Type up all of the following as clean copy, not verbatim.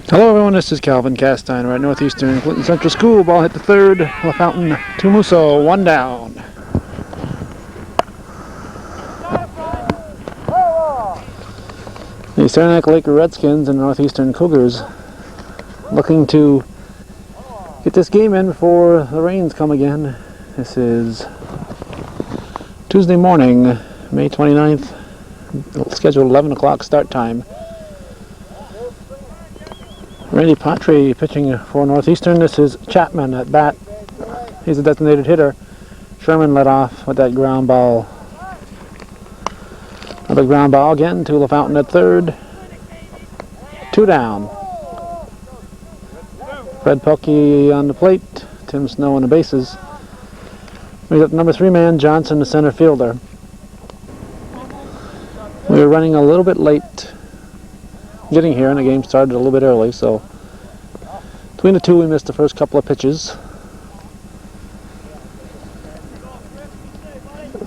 Hello everyone, this is Calvin Castine. We're at Northeastern Clinton Central School. Ball hit the third. LaFountain to Musso, one down. The Saranac Lake Redskins and Northeastern Cougars looking to get this game in before the rains come again. This is Tuesday morning, May 29th, scheduled 11 o'clock start time. Randy Patry pitching for Northeastern. This is Chapman at bat. He's a designated hitter. Sherman led off with that ground ball. Another ground ball again to LaFountain at third. Two down. Fred Pelkey on the plate. Tim Snow on the bases. We got number 3 man Johnson, the center fielder. We were running a little bit late getting here, and the game started a little bit early, so between the two we missed the first couple of pitches.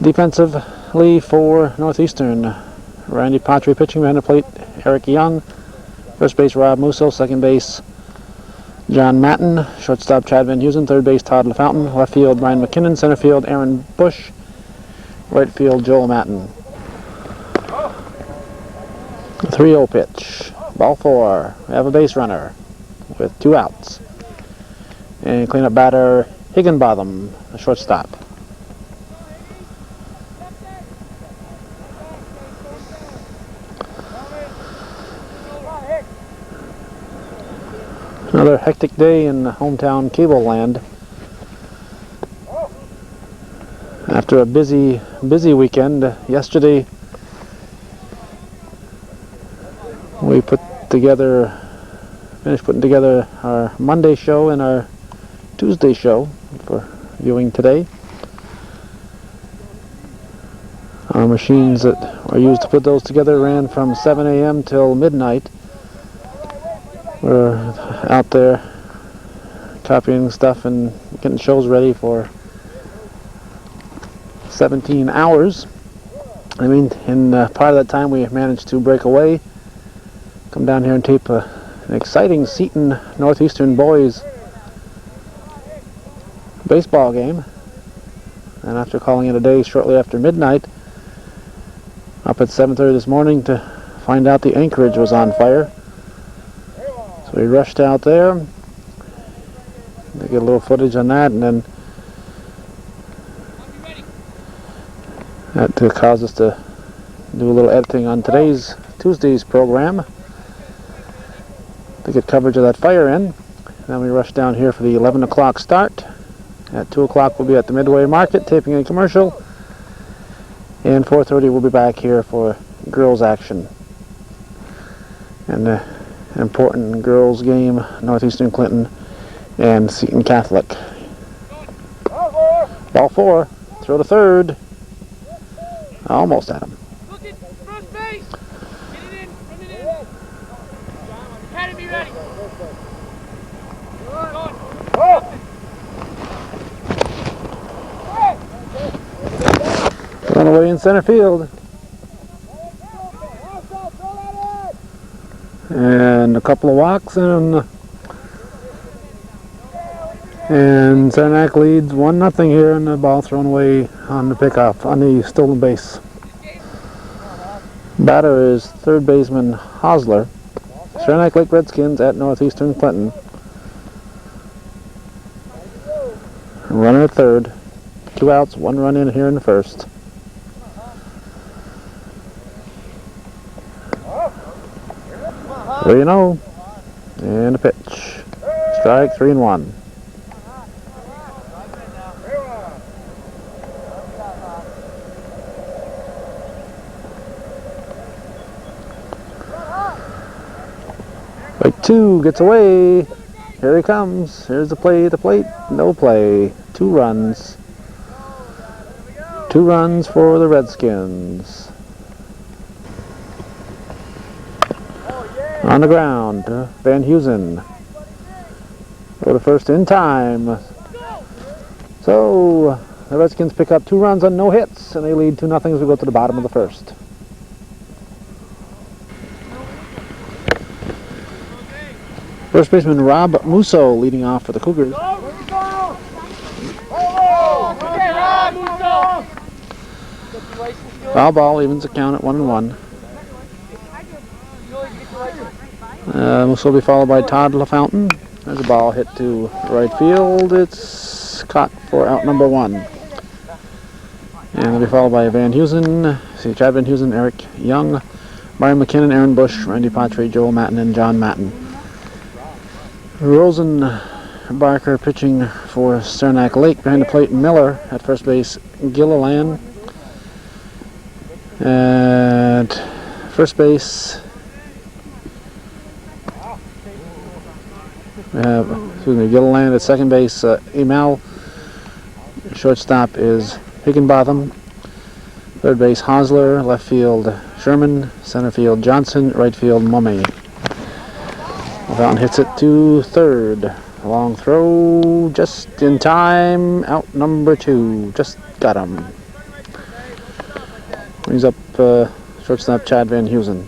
Defensively for Northeastern, Randy Patry pitching behind the plate, Eric Young, first base Rob Musso, second base John Matten, shortstop Chad Van Heusen, third base Todd LaFountain, left field Brian McKinnon, center field Aaron Bush, right field Joel Matten. 3-0 pitch. Ball 4. We have a base runner with 2 outs. And cleanup batter Higginbotham, a shortstop. Another hectic day in hometown cable land. After a busy weekend, yesterday we finished putting together our Monday show and our Tuesday show for viewing today. Our machines that are used to put those together ran from 7 a.m. till midnight. We're out there copying stuff and getting shows ready for 17 hours. I mean, in part of that time we managed to break away, come down here and tape an exciting Seton Northeastern boys baseball game. And after calling it a day shortly after midnight, up at 7:30 this morning to find out the Anchorage was on fire. So we rushed out there to get a little footage on that, and then that caused us to do a little editing on Tuesday's program to get coverage of that fire in. Then we rushed down here for the 11 o'clock start. At 2 o'clock we'll be at the Midway Market taping a commercial, and 4:30 we'll be back here for girls action and an important girls game, Northeastern Clinton and Seton Catholic. Ball 4, throw to third, almost at him. Run away in center field. And a couple of walks, and Saranac leads 1-0 here, and the ball thrown away on the pickoff on the stolen base. Batter is third baseman Hosler. Saranac Lake Redskins at Northeastern Clinton. Runner at third. 2 outs, 1 run in here in the first. There you know. And a pitch. Strike 3-1. Strike 2 gets away. Here he comes. Here's the plate. No play. 2 runs. 2 runs for the Redskins. On the ground, Van Heusen. Go to first in time. So the Redskins pick up 2 runs on no hits, and they lead 2-0 as we go to the bottom of the first. First baseman Rob Musso leading off for the Cougars. Foul ball evens the count at 1-1. Musso will be followed by Todd LaFountain. There's a ball hit to right field. It's caught for out number 1. And they'll be followed by Van Heusen, Chad Van Heusen, Eric Young, Brian McKinnon, Aaron Bush, Randy Patry, Joel Matten, and John Matten. Rosenbarker pitching for Saranac Lake. Behind the plate, Miller at first base, Gilliland. At first base, Gilliland. At second base, Emal. Shortstop is Higginbotham. Third base, Hosler. Left field, Sherman. Center field, Johnson. Right field, Mummy. Fountain hits it to third. Long throw, just in time. Out number 2. Just got him. Brings up shortstop Chad Van Heusen.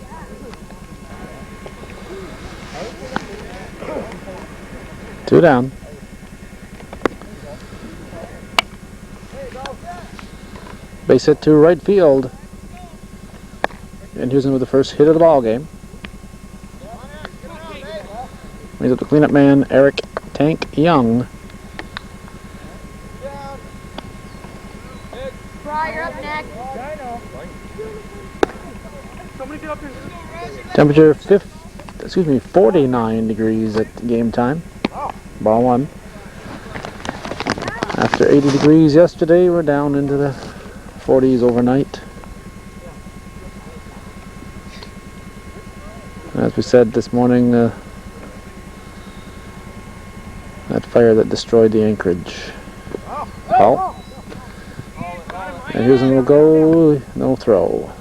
Two down. Base hit to right field. Van Heusen with the first hit of the ball game. Brings up the cleanup man, Eric Tank Young. You're up next. Temperature 49 degrees at game time. Ball 1. After 80 degrees yesterday, we're down into the 40s overnight. As we said this morning, that fire that destroyed the Anchorage. Ball. And Heusen will go, no throw.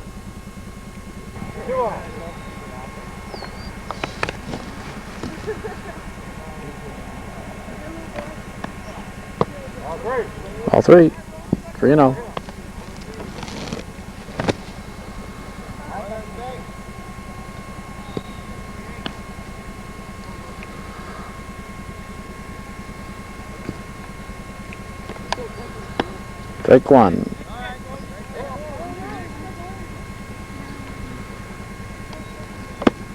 All 3. 3-0. Strike 1.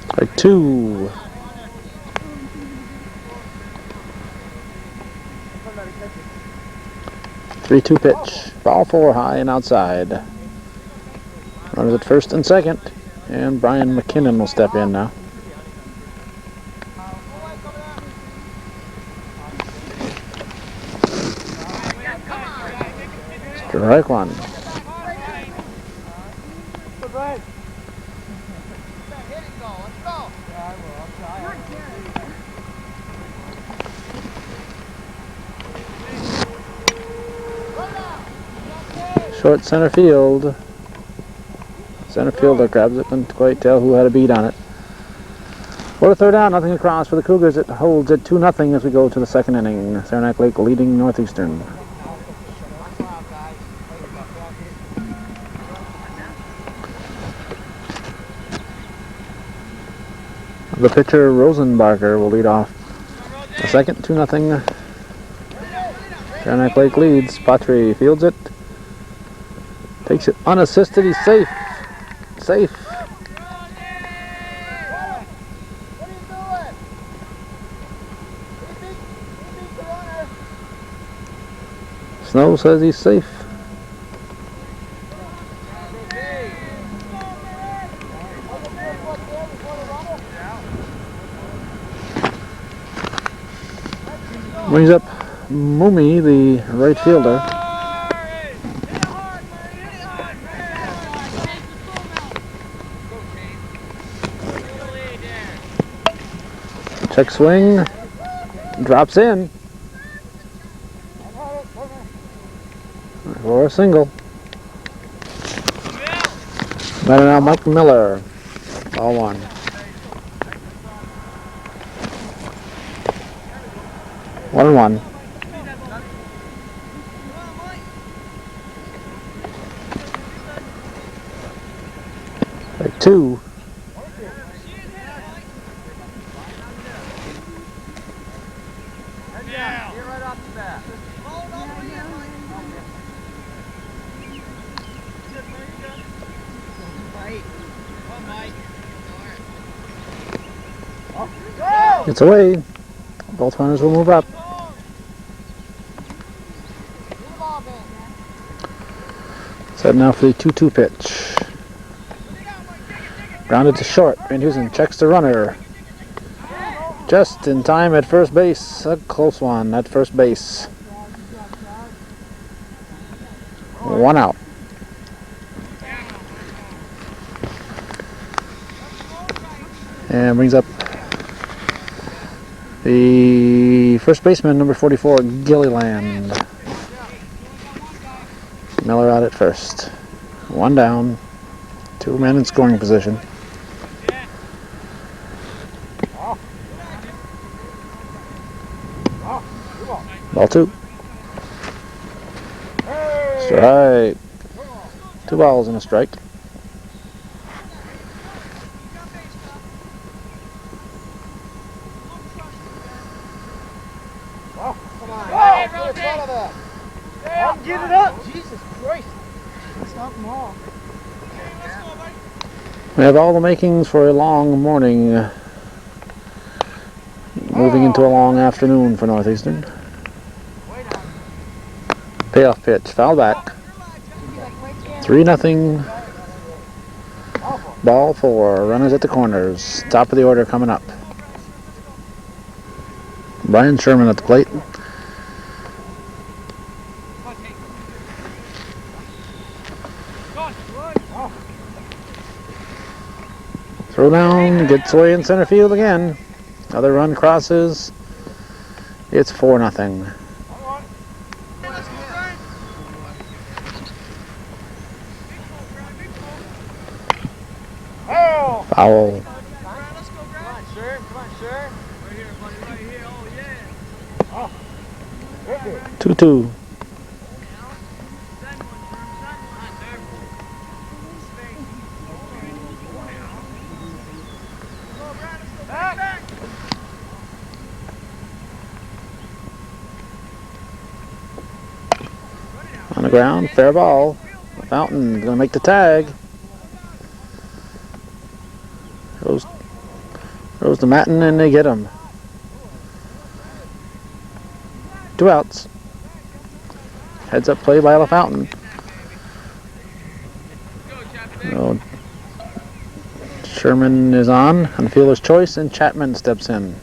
Strike 2. 3-2 pitch. Ball 4 high and outside. Runners at first and second. And Brian McKinnon will step in now. Strike 1. Short center field. Center fielder grabs it, couldn't quite tell who had a beat on it. For the third out, nothing across for the Cougars. It holds at 2-0 as we go to the second inning. Saranac Lake leading Northeastern. The pitcher, Rosenbarker, will lead off the second. 2-0. Saranac Lake leads. Patry fields it. Takes it unassisted. He's safe. Safe. Snow says he's safe. Brings up Mummy, the right fielder. Check swing. Drops in. For a single. Batter now Mike Miller. Ball 1. One and 1. Like 2. It's away. Both runners will move up. Set now for the 2-2 pitch. Grounded to short. Van Heusen checks the runner. Just in time at first base. A close one at first base. 1 out. And brings up the first baseman, number 44, Gilliland. Miller out at first. 1 down. 2 men in scoring position. Ball 2. Strike. 2 balls and a strike. Get it up! Jesus Christ! Stop them all. We have all the makings for a long morning, moving into a long afternoon for Northeastern. Payoff pitch, foul back. 3-0. Ball 4. Runners at the corners. Top of the order coming up. Brian Sherman at the plate. Throw down, gets away in center field again. Another run crosses. It's 4-0. Foul. 2-2. On the ground, fair ball. Fountain gonna make the tag. Throws the Matin and they get him. 2 outs. Heads up play by LaFountain. So Sherman is on fielder's choice and Chapman steps in.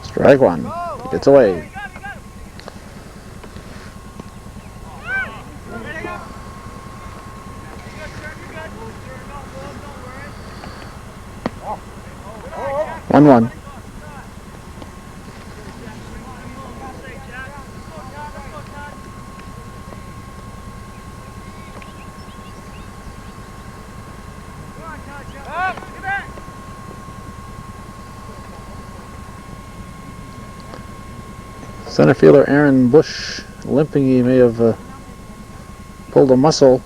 Strike 1. Gets away. One. Center fielder Aaron Bush limping. He may have pulled a muscle,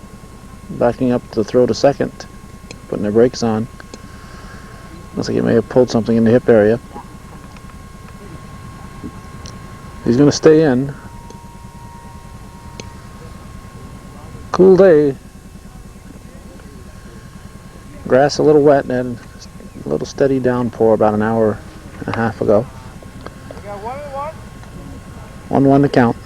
backing up to throw to second, putting their brakes on. Looks like he may have pulled something in the hip area. He's going to stay in. Cool day. Grass a little wet and a little steady downpour about an hour and a half ago. 1-1 to count.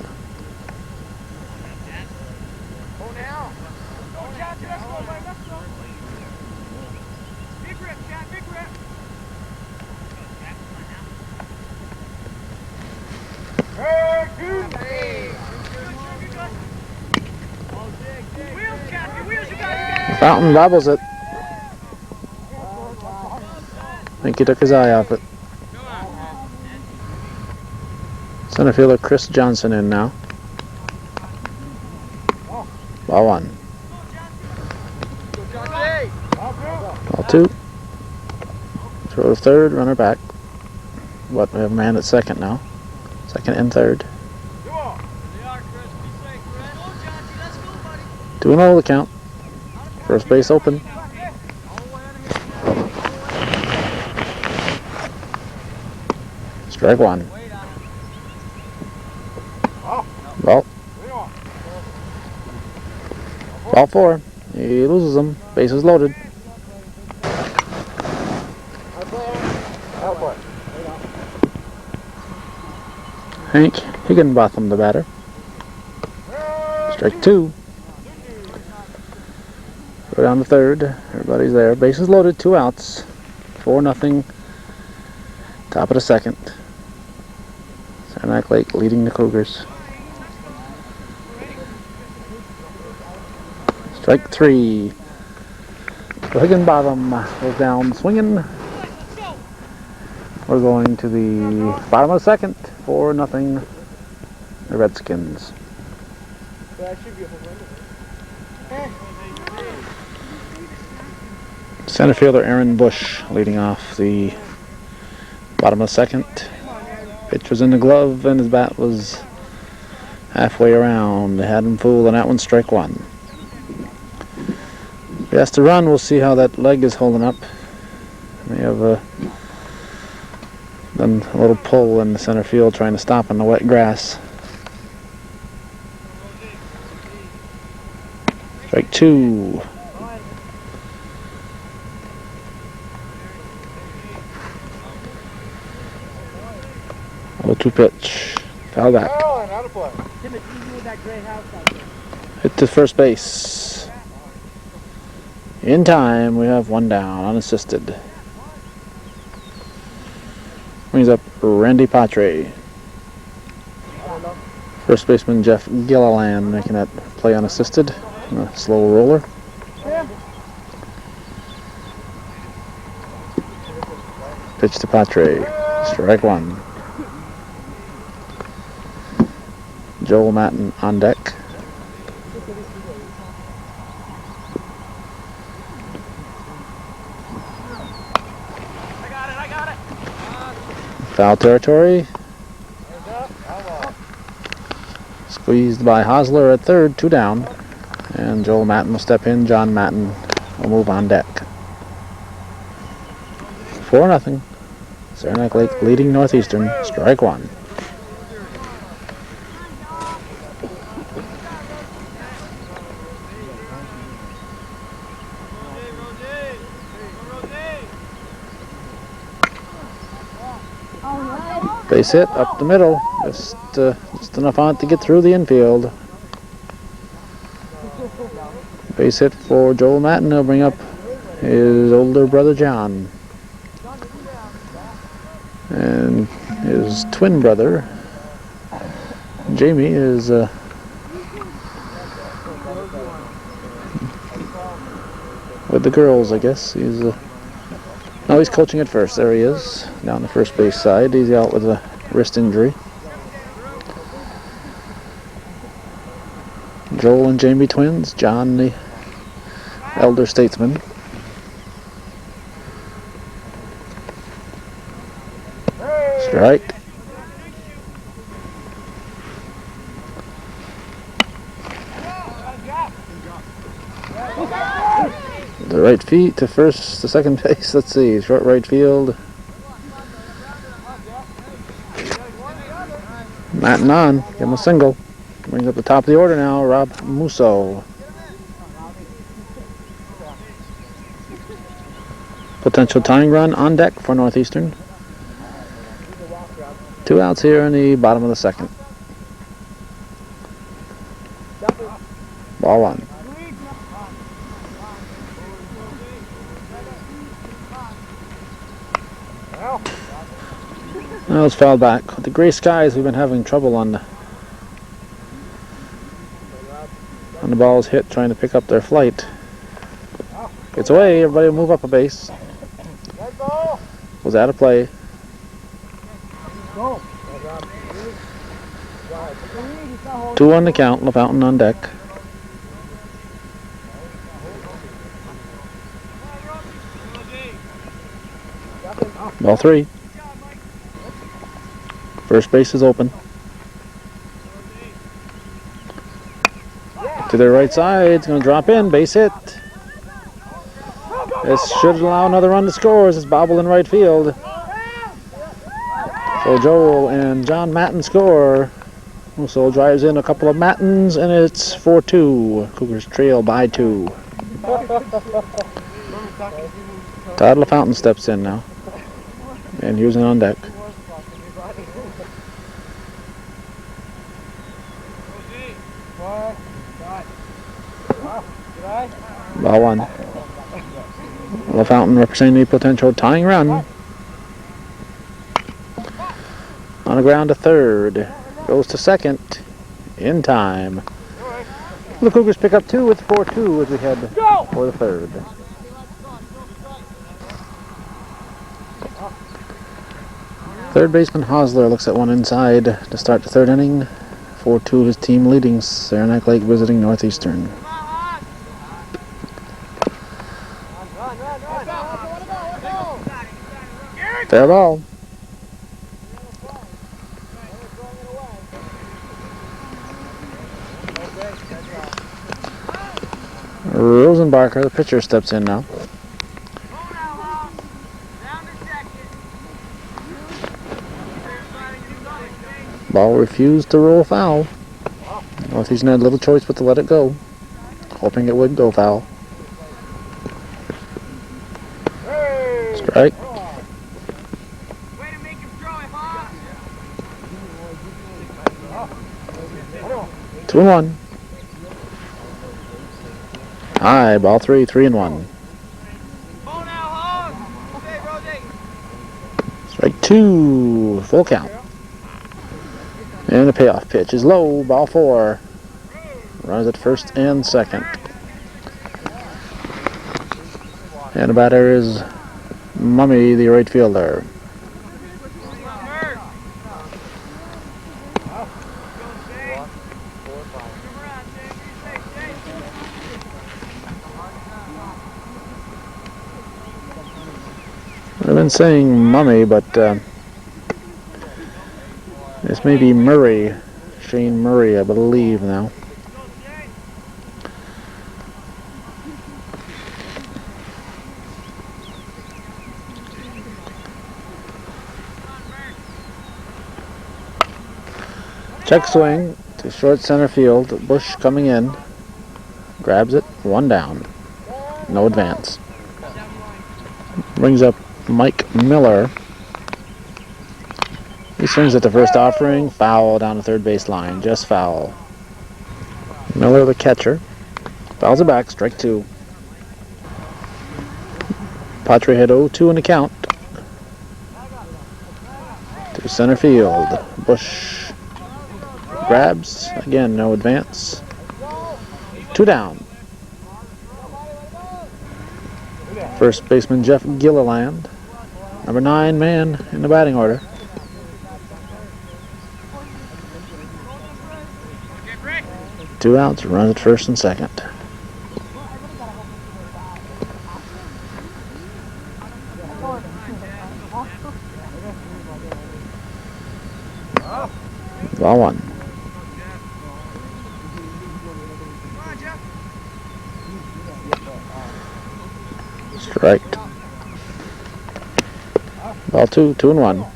Fountain bobbles it. I think he took his eye off it. Center fielder Chris Johnson in now. Ball 1. Ball 2. Throw to third, runner back. We have a man at second now. Second and third. 2-0 the count. First base open. Strike 1. Ball 4. He He loses them. Bases loaded. Hank Higginbotham, the batter. Strike 2. Go down to third. Everybody's there. Bases loaded. 2 outs. 4-0. Top of the second. Saranac Lake leading the Cougars. Strike 3. So Higginbotham goes down swinging. We're going to the bottom of the second. 4-0. The Redskins. Center fielder Aaron Bush leading off the bottom of the second. Pitch was in the glove and his bat was halfway around. They had him fooled on that one. Strike 1. If he has to run, we'll see how that leg is holding up. May have done a little pull in the center field trying to stop on the wet grass. Strike 2. 0-2 pitch. Foul back. Hit to first base. In time, we have 1 down, unassisted. Brings up Randy Patre. First baseman Jeff Gilliland making that play unassisted. A slow roller. Pitch to Patre. Strike 1. Joel Matten on deck. I got it. Foul territory. Squeezed by Hosler at third, 2 down. And Joel Matten will step in. John Matten will move on deck. 4-0. Saranac Lake leading Northeastern. Strike 1. Base hit up the middle, just enough on it to get through the infield. Base hit for Joel Matten. He'll bring up his older brother John and his twin brother Jamie is with the girls, I guess. No, he's coaching at first. There he is, down the first base side. He's out with a wrist injury. Joel and Jamie twins. John, the elder statesman. Strike. The right feet to first, to second base. Let's see, short right field. Matten on, give him a single. Brings up the top of the order now, Rob Musso. Potential tying run on deck for Northeastern. 2 outs here in the bottom of the second. Ball 1. Now it's fouled back. With the gray skies, we've been having trouble on the balls hit, trying to pick up their flight. Gets away. Everybody will move up a base. Was out of play. 2 on the count. LaFountain on deck. Ball 3. First base is open. To their right side, it's going to drop in, base hit. This should allow another run to score as it's bobbled in right field. So Joel and John Matten score. Musso drives in a couple of Mattens, and it's 4-2. Cougars trail by 2. Todd LaFountain steps in now. And Houston on deck. Ball one. LaFountain representing the potential tying run. On the ground to third. Goes to second. In time. The Cougars pick up 2 with 4-2 as we head for the third. Third baseman Hosler looks at one inside to start the third inning. 4-2 his team leading Saranac Lake visiting Northeastern. Fair ball. Rosenbacher, the pitcher, steps in now. Ball refused to roll foul. Northeastern had little choice but to let it go, hoping it would go foul. Strike. 2-1. High, ball 3, 3-1. Strike 2, full count. And the payoff pitch is low, ball 4. Runs at first and second. And the batter is Mummy, the right fielder. I've been saying Mummy, but this may be Murray, Shane Murray, I believe now. Check swing to short center field. Bush coming in. Grabs it. 1 down. No advance. Brings up Mike Miller. He swings at the first offering. Foul down the third base line. Just foul. Miller, the catcher. Fouls it back. Strike 2. Patre hit 0-2 in the count. To center field. Bush grabs. Again, no advance. 2 down. First baseman Jeff Gilliland. Number 9 man in the batting order. Two outs, runs at first and second. Ball 1. Striked. Ball 2, 2-1.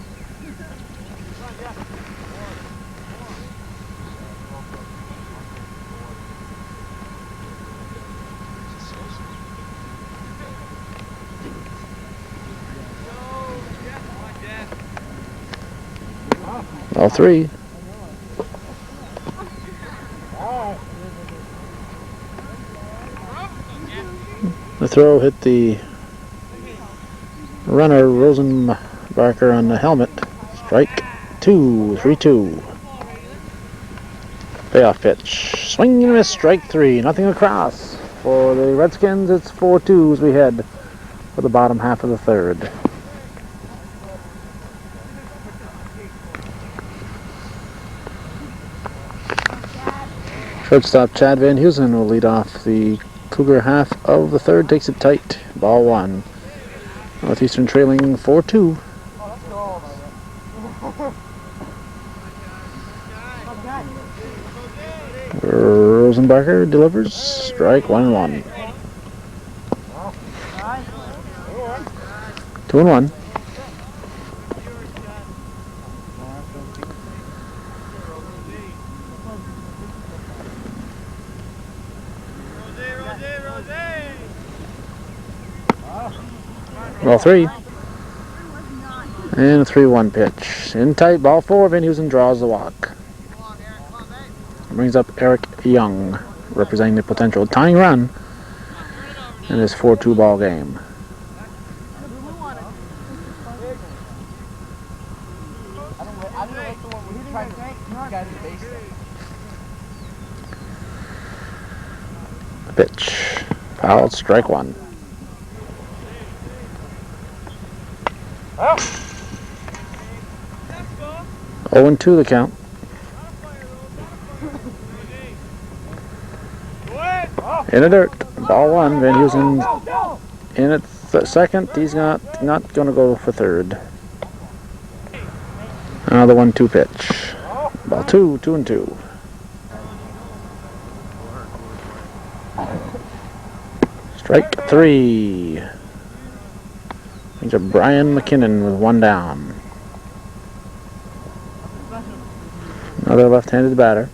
Ball 3. The throw hit the runner, Rosenbacher, on the helmet. Strike 2, 3-2. Payoff pitch. Swing and a miss, strike 3. Nothing across. For the Redskins, it's 4-2 as we head for the bottom half of the third. Shortstop Chad Van Heusen will lead off the Cougar half of the third. Takes it tight. Ball 1. Northeastern trailing 4-2. Rosenbacher delivers. Strike 1-1. 2-1. Ball 3. And a 3-1 pitch. In tight, ball 4. Van Heusen draws the walk. Brings up Eric Young, representing the potential tying run in this 4-2 ball game. Pitch. Fouled, strike 1. Oh. 0-2 the count. In the dirt. Ball 1. Van Heusen in at second. He's not going to go for third. Another 1-2 pitch. Ball 2. 2-2. Strike 3. Brings up Brian McKinnon with 1 down. Another left-handed batter.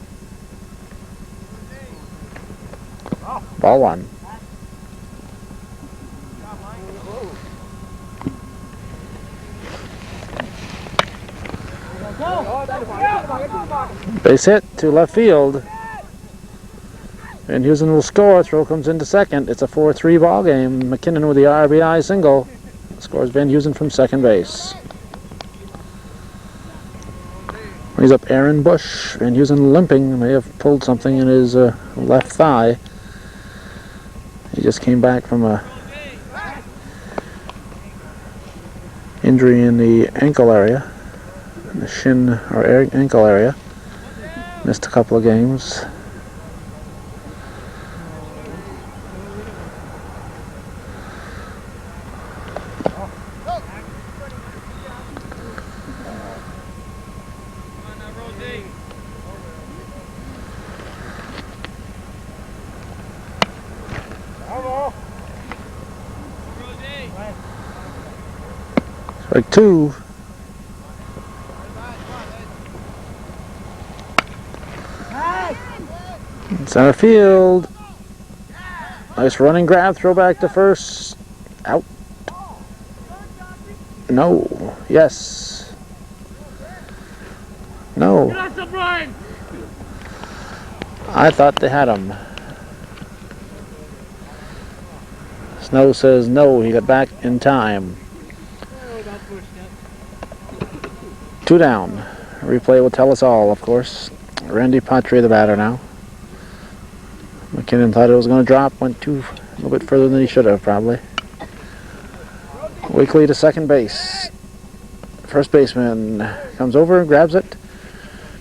Ball 1. Base hit to left field. Van Heusen will score. Throw comes into second. It's a 4-3 ball game. McKinnon with the RBI single. Scores Van Heusen from second base. He's up Aaron Bush. Van Heusen limping. May have pulled something in his left thigh. He just came back from a injury in the ankle area, in the shin or ankle area. Missed a couple of games. Strike 2. Center field. Nice running grab. Throw back to first. Out. No. Yes. No. I thought they had him. Snow says no. He got back in time. 2 down. Replay will tell us all, of course. Randy Patry, the batter now. McKinnon thought it was going to drop. Went a little bit further than he should have, probably. Wakely to second base. First baseman comes over, grabs it.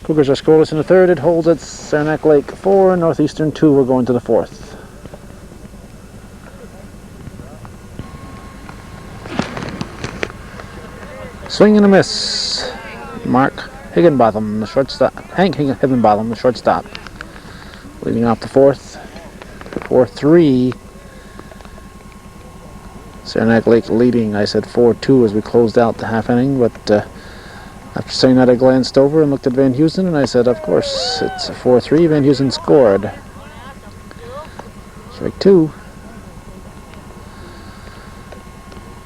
Cougars are scoreless in the third. It holds at Saranac Lake 4, Northeastern 2. We're going to the fourth. Swing and a miss. Mark Higginbotham, the shortstop. Hank Higginbotham, the shortstop. Leading off the fourth. 4-3. Saranac Lake leading. I said 4-2 as we closed out the half inning, but after saying that I glanced over and looked at Van Heusen and I said, of course, it's a 4-3. Van Heusen scored. Strike 2.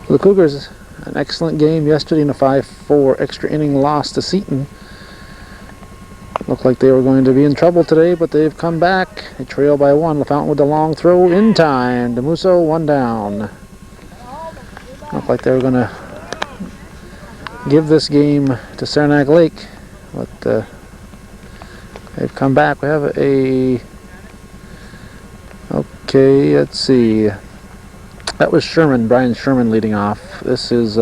For the Cougars, an excellent game yesterday in a 5-4 extra inning loss to Seton. Looked like they were going to be in trouble today, but they've come back. They trail by 1. LaFountain with the long throw in time. DeMusso 1 down. Looked like they were going to give this game to Saranac Lake, but they've come back. We have a... Okay, let's see. That was Sherman, Brian Sherman leading off. This is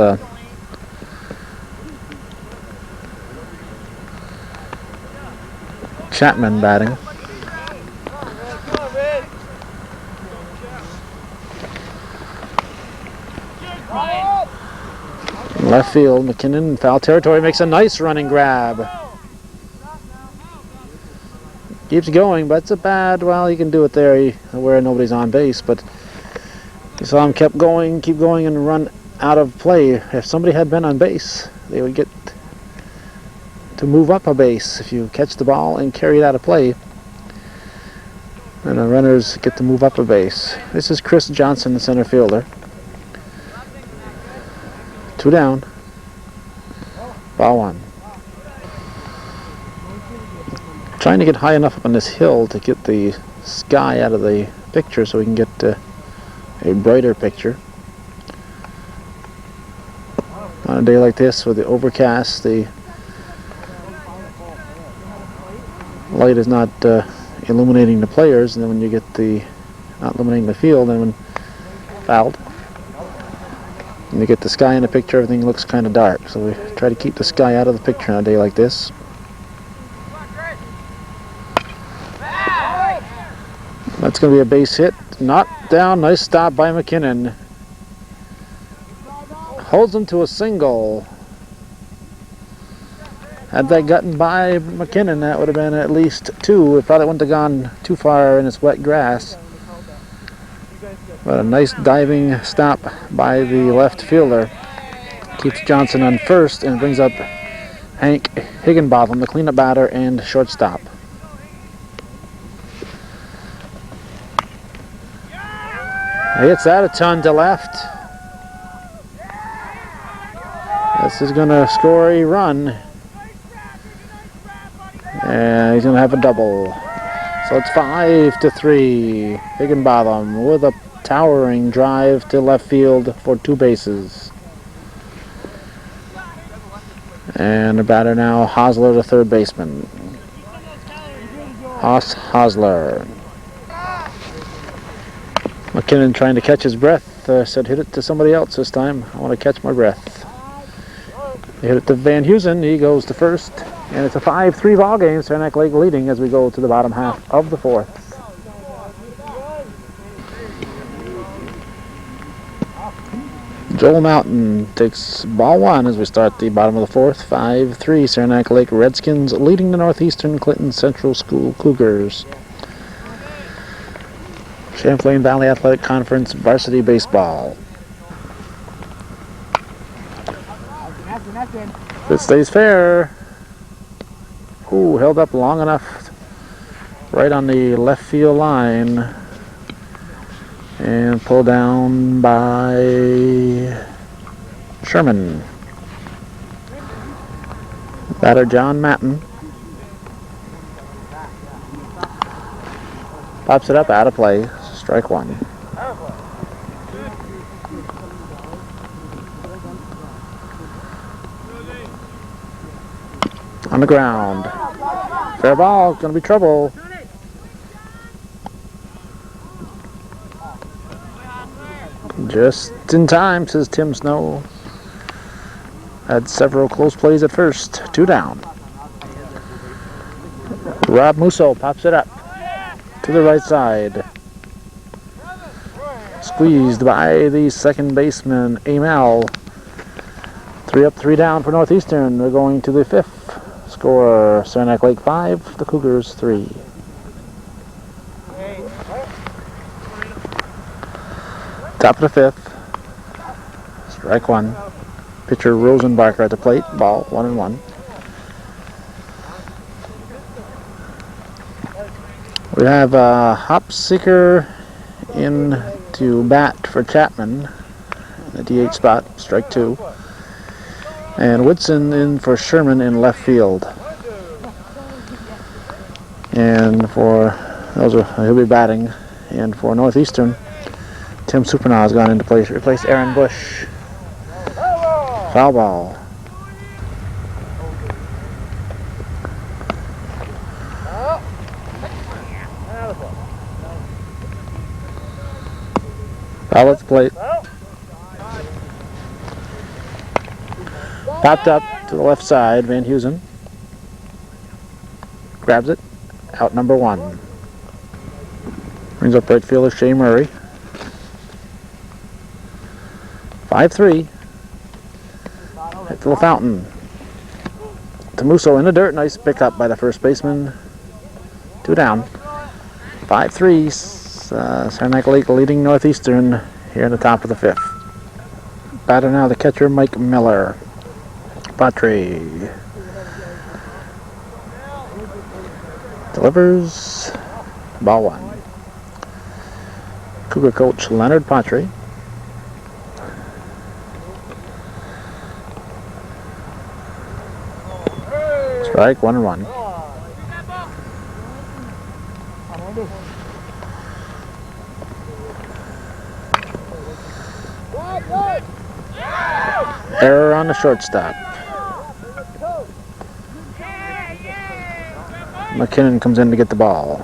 Chapman batting. Left field, McKinnon in foul territory makes a nice running grab. Keeps going, but it's a bad, well, he can do it there where nobody's on base, but you saw him keep going and run out of play. If somebody had been on base, they would get to move up a base. If you catch the ball and carry it out of play, and the runners get to move up a base. This is Chris Johnson, the center fielder. 2 down. Ball 1. Trying to get high enough up on this hill to get the sky out of the picture so we can get a brighter picture. On a day like this with the overcast, the light is not illuminating the players, and then when you get the not illuminating the field, and when fouled, and you get the sky in the picture, everything looks kind of dark. So we try to keep the sky out of the picture on a day like this. That's going to be a base hit. Knocked down. Nice stop by McKinnon. Holds him to a single. Had that gotten by McKinnon, that would have been at least 2. It probably wouldn't have gone too far in this wet grass. But a nice diving stop by the left fielder. Keeps Johnson on first and brings up Hank Higginbotham, the cleanup batter and shortstop. Hits that a ton to left. This is going to score a run. And he's going to have a double. So it's 5-3. Higginbotham with a towering drive to left field for 2 bases. And the batter now, Hosler, the third baseman. Hosler. McKinnon trying to catch his breath. Said hit it to somebody else this time. I want to catch my breath. They hit it to Van Heusen. He goes to first. And it's a 5-3 ball game. Saranac Lake leading as we go to the bottom half of the 4th. Joel Mountain takes ball 1 as we start the bottom of the 4th. 5-3 Saranac Lake Redskins leading the Northeastern Clinton Central School Cougars. Champlain Valley Athletic Conference varsity baseball. If it stays fair. Ooh, held up long enough right on the left field line. And pulled down by Sherman. Batter John Matten. Pops it up, out of play. Strike 1. On the ground. Fair ball. Gonna be trouble. Just in time, says Tim Snow. Had several close plays at first. 2 down. Rob Musso pops it up to the right side. Squeezed by the second baseman, Amel. 3 up, 3 down for Northeastern. We're going to the 5th. Score, Saranac Lake 5, the Cougars 3. Top of the 5th. Strike 1. Pitcher Rosenbarker at the plate. Ball 1-1. We have Hop Seeker in to bat for Chapman. The DH spot. Strike 2. And Woodson in for Sherman in left field. And for he'll be batting. And for Northeastern, Tim Supernaw has gone into place to replace Aaron Bush. Foul ball. Foul at the plate. Popped up to the left side, Van Heusen. Grabs it. Out number 1. Brings up right fielder Shea Murray. 5-3. Hit to the fountain. Tamuso in the dirt. Nice pickup by the first baseman. 2 down. 5-3. Saranac Lake leading Northeastern here in the top of the 5th. Batter now the catcher Mike Miller. Patry. Delivers. Ball 1. Cougar coach Leonard Patry. Strike, 1-1. Error on the shortstop. McKinnon comes in to get the ball.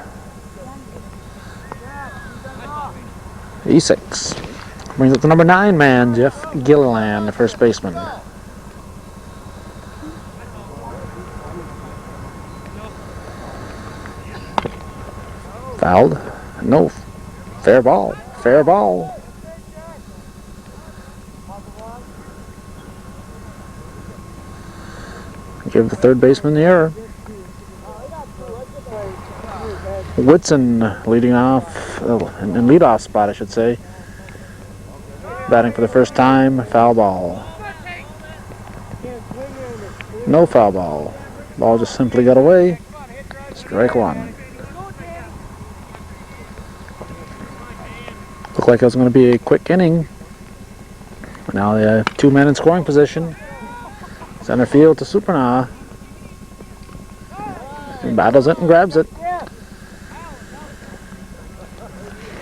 E6. Brings up the number 9 man, Jeff Gilliland, the first baseman. Fouled. No. Fair ball. Fair ball. Give the third baseman the error. Whitson leading off, in leadoff spot, I should say. Batting for the first time, foul ball. No foul ball. Ball just simply got away. Strike 1. Looked like it was going to be a quick inning. Now they have 2 men in scoring position. Center field to Supernaw. He battles it and grabs it.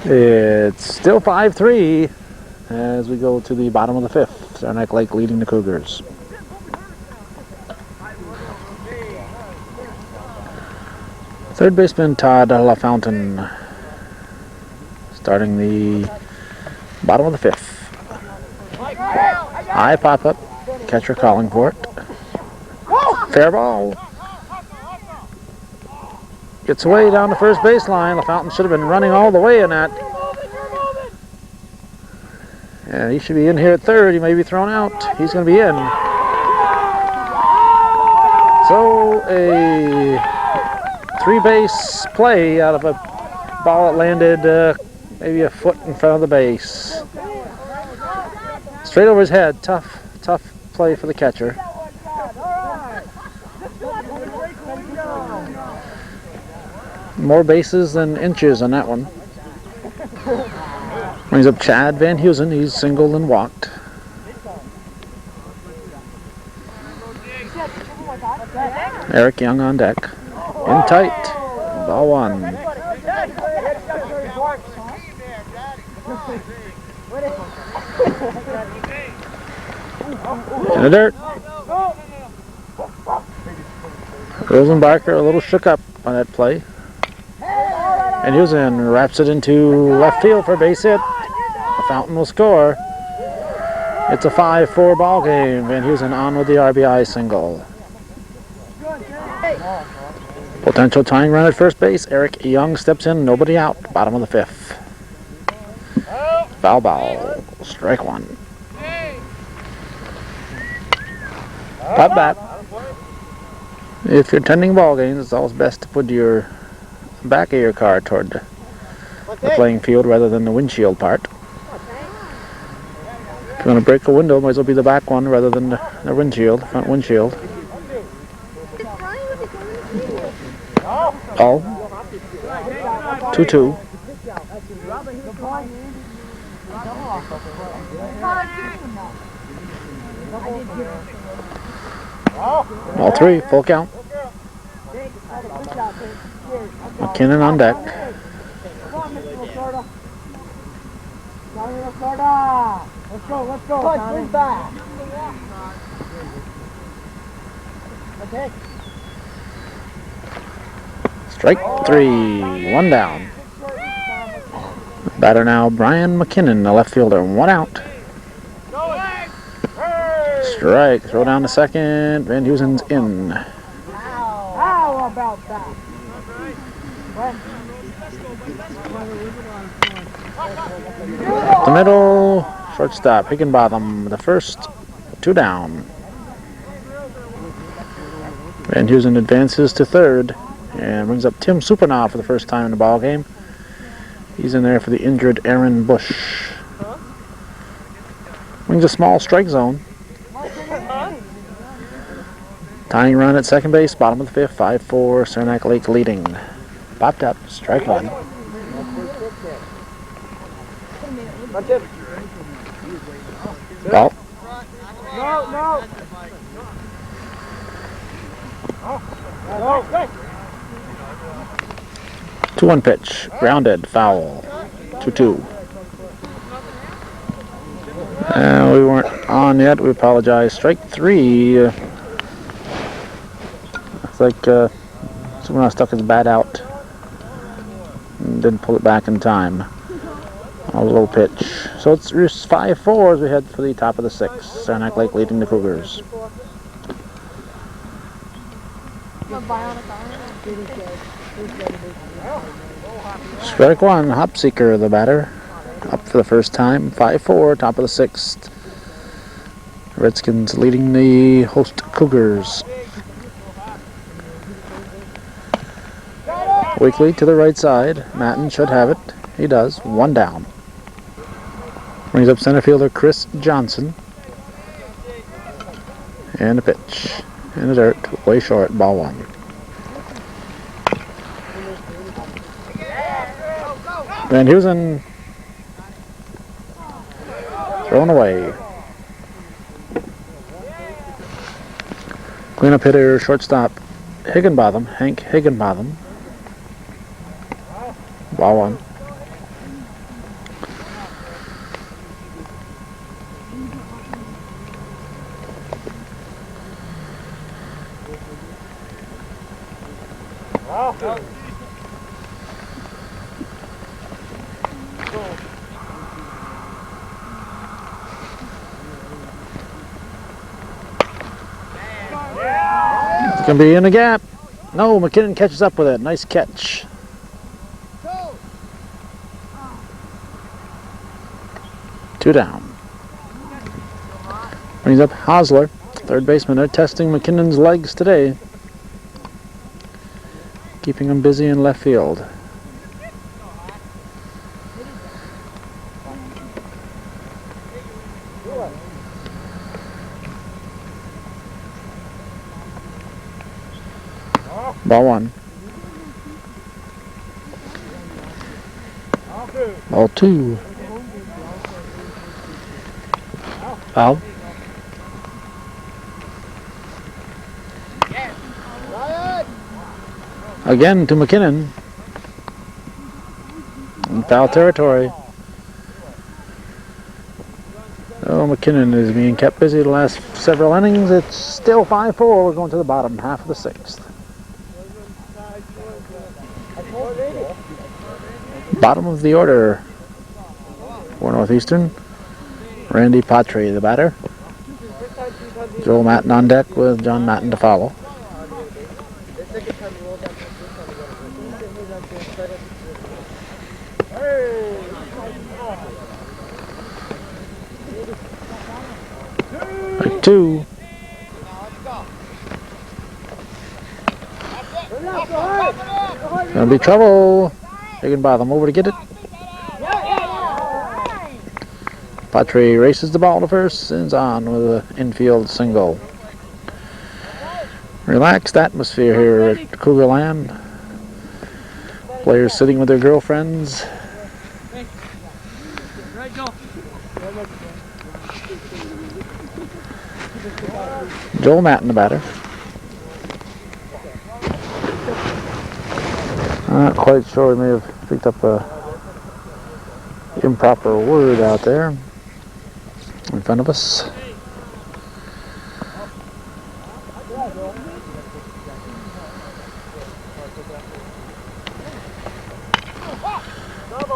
It's still 5-3 as we go to the bottom of the 5th. Saranac Lake leading the Cougars. Third baseman Todd LaFountain starting the bottom of the 5th. High pop-up. Catcher calling for it. Fair ball. Gets away down the first baseline. LaFountain should have been running all the way in that. Yeah, he should be in here at third. He may be thrown out. He's going to be in. So a 3-base play out of a ball that landed maybe a foot in front of the base. Straight over his head. Tough play for the catcher. More bases than inches on that one. Brings up Chad Van Heusen. He's singled and walked. Eric Young on deck. In tight. Ball 1. In the dirt. Rosenbacher a little shook up on that play. And Heusen wraps it into left field for a base hit. Fountain will score. It's a 5-4 ball game. Van Heusen on with the RBI single. Potential tying run at first base. Eric Young steps in. Nobody out. Bottom of the 5th. Foul ball. Strike 1. Pop bat. If you're attending ball games, it's always best to put your back of your car toward the playing field rather than the windshield part. If you want to break a window, might as well be the back one rather than the windshield, front windshield. Ball. 2-2. All 3, full count. McKinnon on deck. Let's go. Back. Okay. Strike 3, 1 down. Batter now Brian McKinnon, the left fielder, 1 out. Strike, throw down to second. Van Heusen's in. How about that? The middle, shortstop, Higginbotham, the first, 2 down. Van Heusen advances to third and brings up Tim Supernaw for the first time in the ball game. He's in there for the injured Aaron Bush. Brings a small strike zone. Tying run at second base, bottom of the 5th, 5-4, Saranac Lake leading. Popped up, strike 1. No. 2-1 pitch, grounded, foul, 2-2. And we weren't on yet, we apologize. Strike 3. It's like someone else stuck his bat out and didn't pull it back in time. A low pitch. So it's 5-4 as we head for the top of the 6th. Saranac Lake leading the Cougars. Strike 1, Hopseeker, the batter. Up for the first time. 5-4, top of the 6th. Redskins leading the host Cougars. Weekly to the right side. Matten should have it. He does. 1 down. Brings up center fielder Chris Johnson. And a pitch. In the dirt. Way short. Ball 1. Van Heusen. Thrown away. Cleanup hitter, shortstop Higginbotham. Hank Higginbotham. Ball 1. It's going to be in the gap. No, McKinnon catches up with it. Nice catch. Two down. Brings up Hosler, third baseman. They're testing McKinnon's legs today, keeping him busy in left field. Ball 1. Ball 2. Foul. Again to McKinnon. In foul territory. Oh, McKinnon is being kept busy the last several innings. It's still 5-4. We're going to the bottom half of the 6th. Bottom of the order for Northeastern. Randy Patry, the batter. Joel Matten on deck with John Matten to follow. Strike 2. Gonna be trouble. Higginbotham over to get it. Patry races the ball to first and is on with an infield single. Relaxed atmosphere here at Cougar Land. Players sitting with their girlfriends. Joel Matten, the batter. I'm not quite sure. We may have picked up a improper word out there in front of us.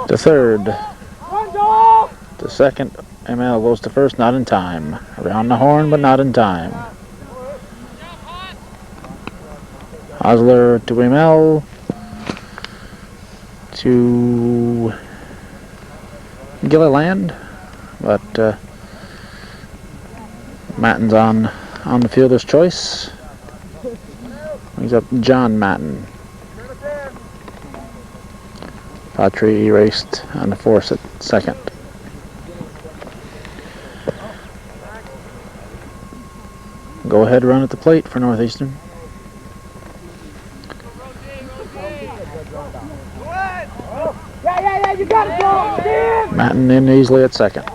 To third. To second. ML goes to first, not in time. Around the horn, but not in time. Hosler to ML. To Gilliland, but Matten's on the fielder's choice. He's up John Matten. Patry erased on the force at second. Go ahead run at the plate for Northeastern. Yeah, you got it, Joel. Matten in easily at second.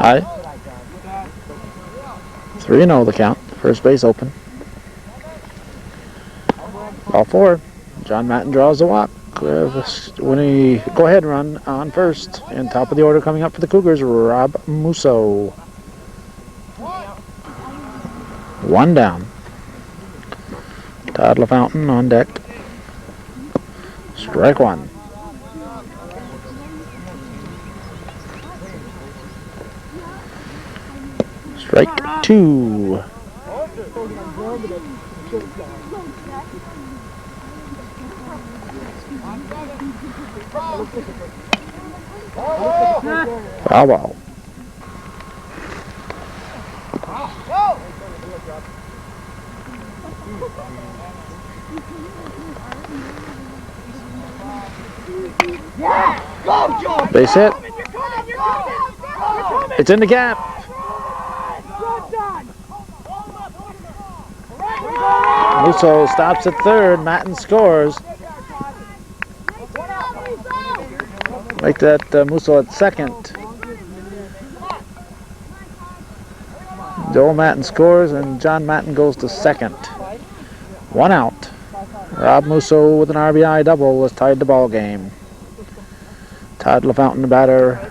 High. 3-0 the count. First base open. Ball 4. John Matten draws the walk. Winning go-ahead run on first. And top of the order coming up for the Cougars, Rob Musso. 1 down. Todd LaFountain on deck. Strike 1. Strike 2. Foul ball. Base hit. It's in the gap. Musso stops at third. Matten scores. Make that Musso at second. Joel Matten scores and John Matten goes to second. 1 out. Rob Musso with an RBI double has tied the ball game. Todd LaFountain the batter.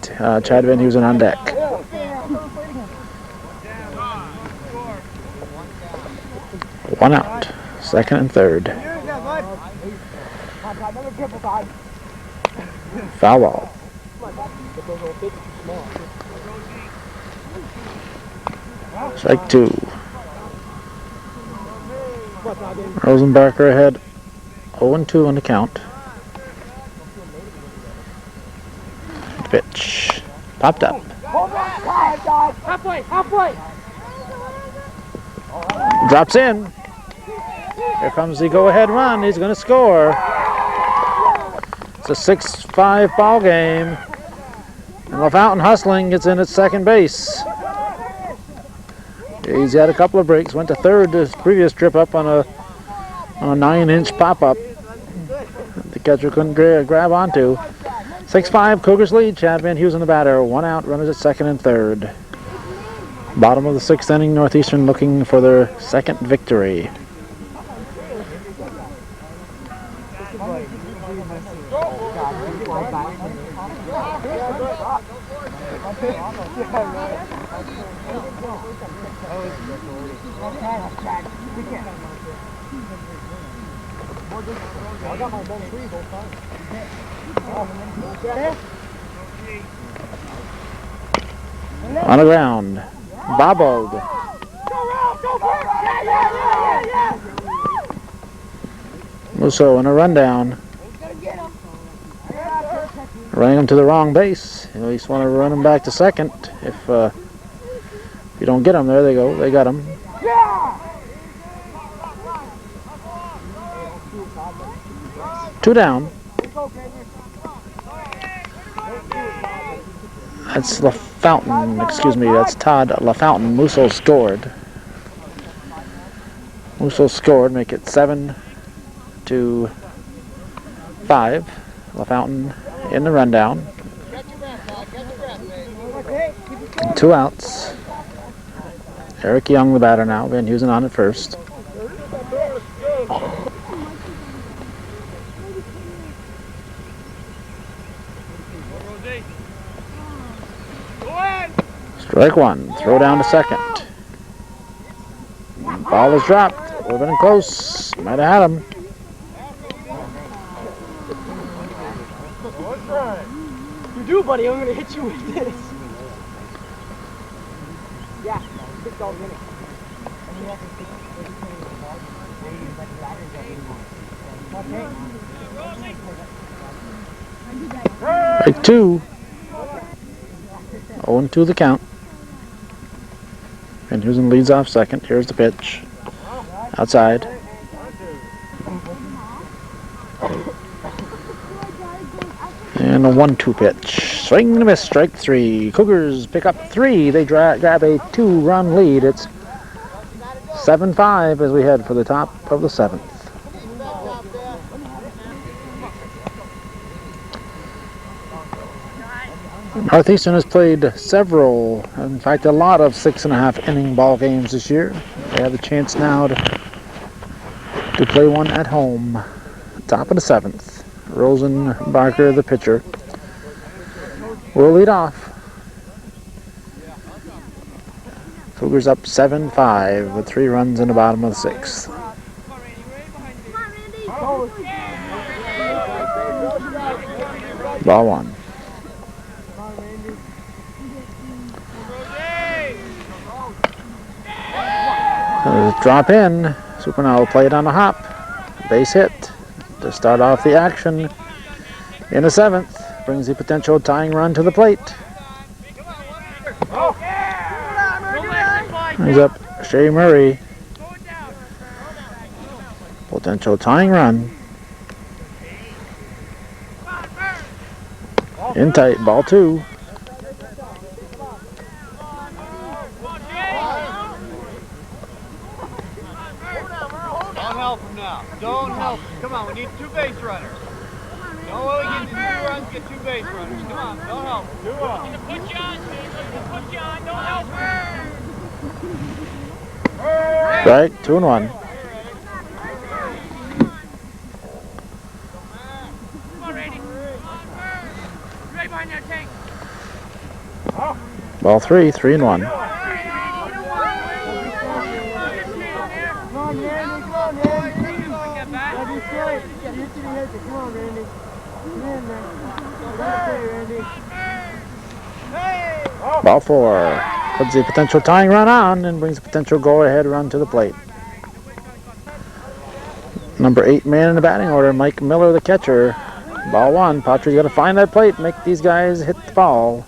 Chad Van Heusen on deck. One out. Second and third. Foul ball. Strike 2. Rosenbacher ahead. 0-2 on the count. Pitch. Popped up. Halfway. Drops in. Here comes the go-ahead run. He's going to score. It's a 6-5 ball game. And LaFountain hustling gets in at second base. He's had a couple of breaks. Went to third this previous trip up on a 9-inch pop-up. The catcher couldn't grab onto. 6-5 Cougars lead. Chad Van Heusen the batter. 1 out. Runners at second and third. Bottom of the 6th inning. Northeastern looking for their second victory. On the ground. Bobbled. Musso in a rundown. Running him to the wrong base. You at least want to run him back to second. If you don't get him, there they go. They got him. Two down. That's LaFountain, excuse me, that's Todd LaFountain. Musso scored. Musso scored, make it 7-5. LaFountain in the rundown. 2 outs. Eric Young the batter now. Van Heusen on at first. Strike 1. Throw down to second. Ball is dropped. Would have been close. Might have had him. You do, buddy. I'm going to hit you with this. Yeah. Strike 2. 0-2 the count. Van Heusen leads off second. Here's the pitch. Outside. And a 1-2 pitch. Swing and a miss. Strike 3. Cougars pick up 3. They grab a 2-run lead. It's 7-5 as we head for the top of the 7th. Northeastern has played several, in fact a lot of 6.5 inning ball games this year. They have the chance now to play one at home. Top of the 7th. Rosenbarker, the pitcher, will lead off. Cougars up 7-5 with 3 runs in the bottom of the 6th. Ball 1. Drop in. Supernal will play it on the hop. Base hit to start off the action in the 7th. Brings the potential tying run to the plate. Brings up Shea Murray. Potential tying run. In tight, ball 2. Don't help. Come on, we need 2 base runners. No way we get 2 runs, get 2 base runners. Come on, don't help. Do it. Put you on, put you on, don't help. Right, 2-1. Come on, Randy. Right behind that tank. Ball 3, 3-1. Come on, Randy. Come in there. Randy. Ball 4. Puts the potential tying run on and brings a potential go-ahead run to the plate. Number 8 man in the batting order, Mike Miller, the catcher. Ball 1. Patry's got to find that plate, make these guys hit the ball.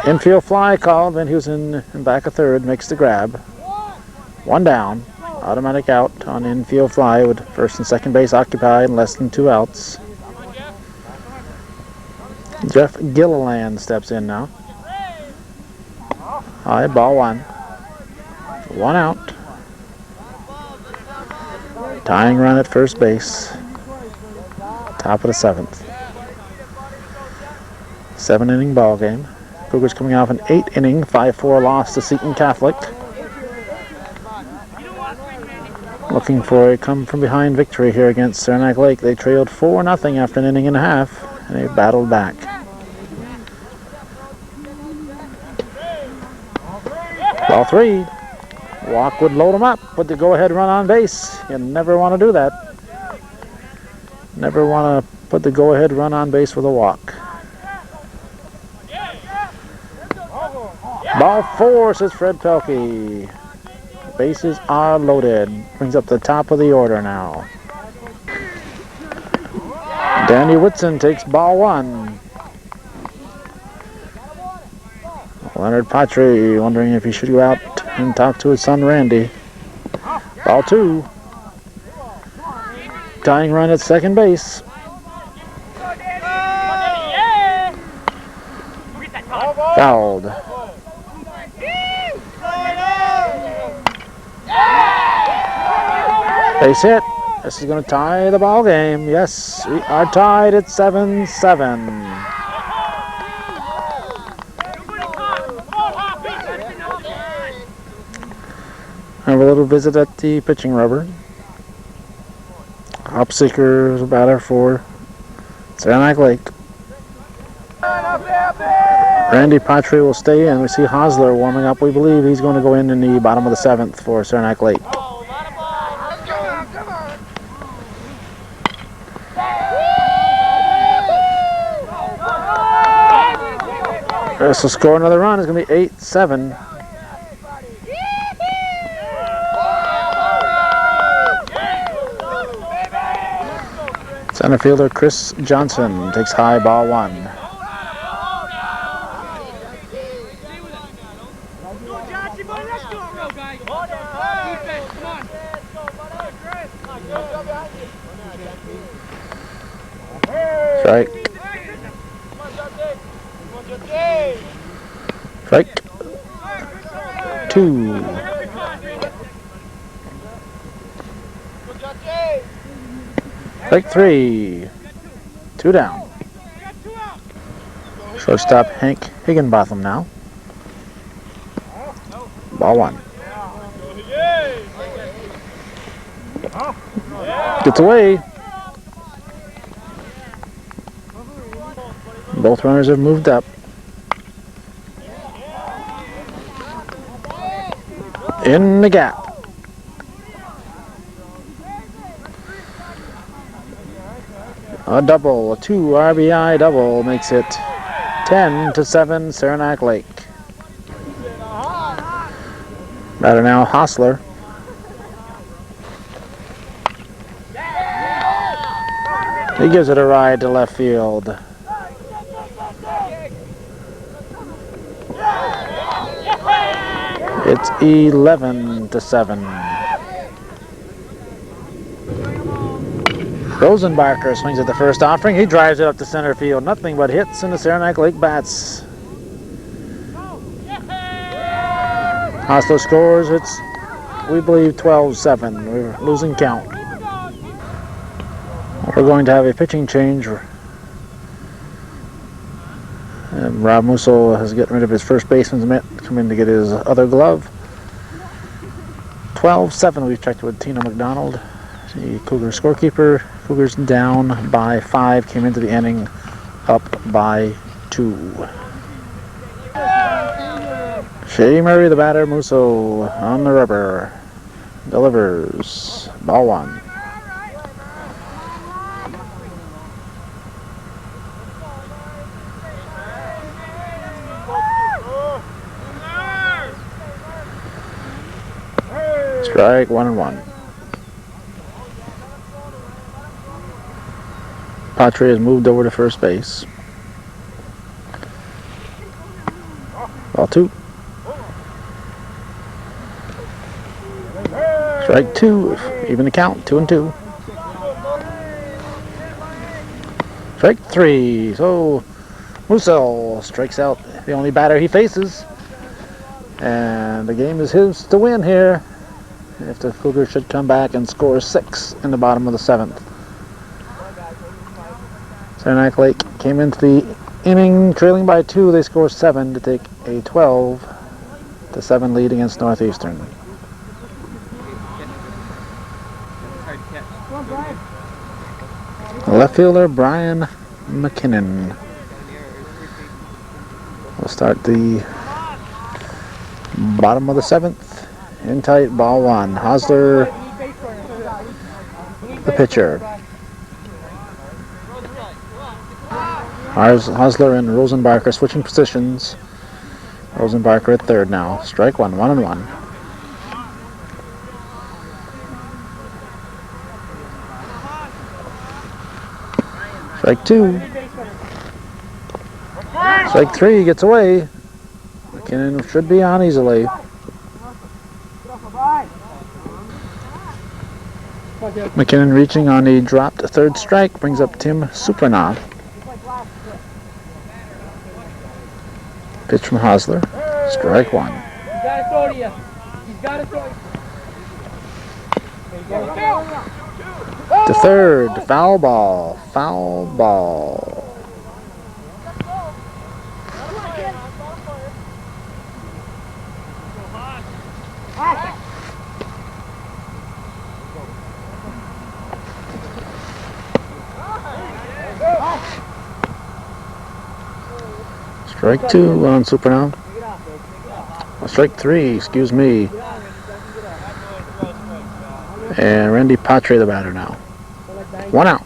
Infield fly called. Van Heusen in back of 3rd makes the grab. 1 down. Automatic out on infield fly with 1st and 2nd base occupied and less than 2 outs. Jeff Gilliland steps in now. High, ball 1. 1 out. Tying run at first base. Top of the 7th. 7-inning ball game. Cougars coming off an 8-inning 5-4 loss to Seton Catholic. Looking for a come-from-behind victory here against Saranac Lake. They trailed 4-0 after an inning and a half, and they battled back. Ball 3. Walk would load them up with the go-ahead run on base. You never want to do that. Never want to put the go-ahead run on base with a walk. Ball 4, says Fred Pelkey. Bases are loaded. Brings up the top of the order now. Danny Whitson takes ball 1. Leonard Patry wondering if he should go out and talk to his son Randy. Ball 2. Tying run at 2nd base. Fouled. Base hit. This is going to tie the ball game. Yes, we are tied at 7-7. Have a little visit at the pitching rubber. Hopseeker is a batter for Saranac Lake. Randy Patry will stay in. We see Hosler warming up. We believe he's going to go in the bottom of the 7th for Saranac Lake. This will score another run. It's going to be 8-7. Center fielder Chris Johnson takes high, ball 1. Strike. Strike. 2. Strike 3. 2 down. Shortstop Hank Higginbotham now. Ball 1. Gets away. Both runners have moved up. In the gap. A double, a 2 RBI double makes it 10-7 Saranac Lake. Batter now Hostler. He gives it a ride to left field. It's 11-7. Rosenbacher swings at the first offering. He drives it up to center field. Nothing but hits in the Saranac Lake bats. Hostler scores. It's, we believe, 12-7. We're losing count. We're going to have a pitching change. Rob Musso has gotten rid of his first baseman's mitt, come in to get his other glove. 12-7, we've checked with Tina McDonald, the Cougars scorekeeper. Cougars down by 5, came into the inning up by 2. Shea Murray, the batter, Musso on the rubber. Delivers. Ball 1. Strike 1-1. Patre has moved over to first base. Ball 2. Strike 2, even the count, 2-2. Strike 3. So Musso strikes out the only batter he faces. And the game is his to win here, if the Cougars should come back and score 6 in the bottom of the 7th. Saranac Lake came into the inning trailing by 2. They score 7 to take a 12-7 lead against Northeastern. Left fielder Brian McKinnon will start the bottom of the 7th. In tight, ball 1. Hostler, the pitcher. Hostler and Rosenbacher switching positions. Rosenbacher at third now. Strike 1, 1-1. Strike 2. Strike 3 gets away. McKinnon should be on easily. McKinnon reaching on a dropped third strike brings up Tim Supranoff. Pitch from Hostler. Strike 1. To third. Foul ball. Foul ball. Strike 2 on Supranoff. Strike 3, excuse me. And Randy Patre, the batter now. 1 out.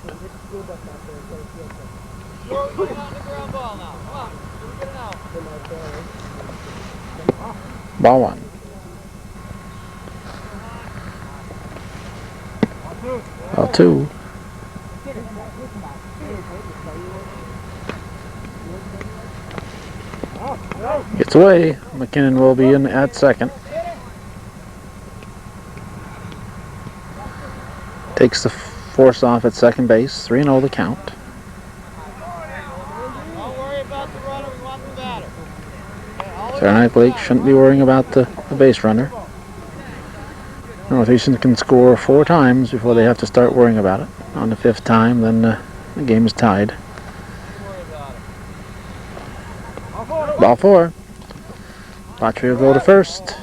Ball 1. Ball 2. Gets away. McKinnon will be in at second. Takes the force off at second base. 3-0 the count. Don't worry about the runner, we want the batter. Saranac Lake shouldn't be worrying about the base runner. Northeastern can score 4 times before they have to start worrying about it. On the 5th time, then the game is tied. Ball 4. Patry will go to first.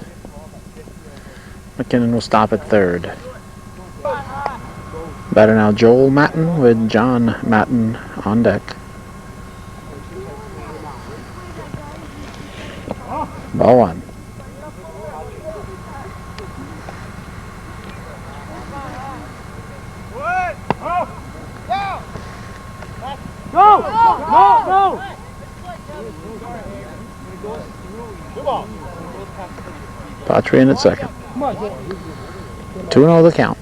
McKinnon will stop at third. Batter now Joel Matten with John Matten on deck. Ball 1. Go! Patry in at second. 2-0 the count.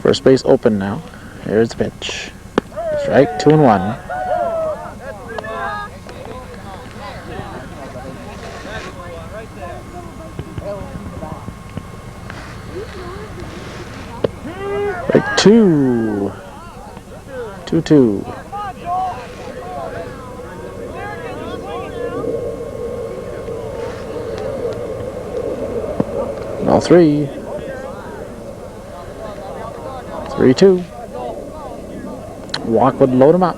First base open now. Here's the pitch. Strike 2-1. Strike 2. 2-2. Ball 3. 3-2. Walk would load him up.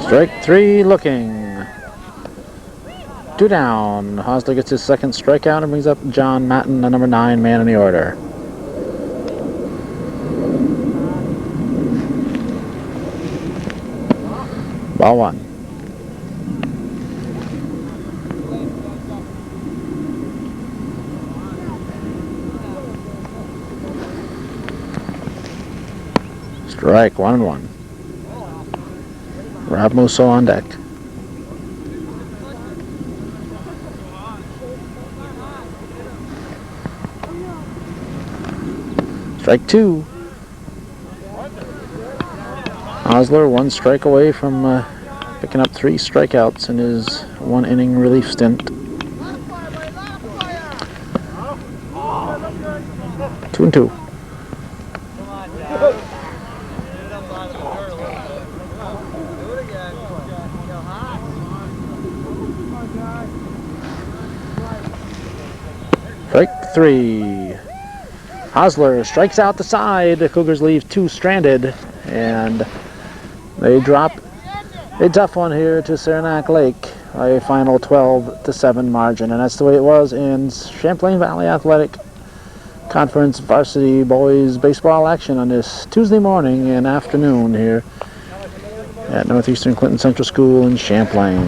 Strike 3 looking. 2 down. Hosler gets his second strikeout and brings up John Matten, the number 9 man in the order. Ball 1. Strike 1-1. Rob Musso on deck. Strike 2. Hosler 1 strike away from picking up 3 strikeouts in his 1 inning relief stint. 2-2. Strike 3. Hosler strikes out the side. The Cougars leave 2 stranded, and they drop a tough one here to Saranac Lake by a final 12-7 margin, and that's the way it was in Champlain Valley Athletic Conference varsity boys baseball action on this Tuesday morning and afternoon here at Northeastern Clinton Central School in Champlain.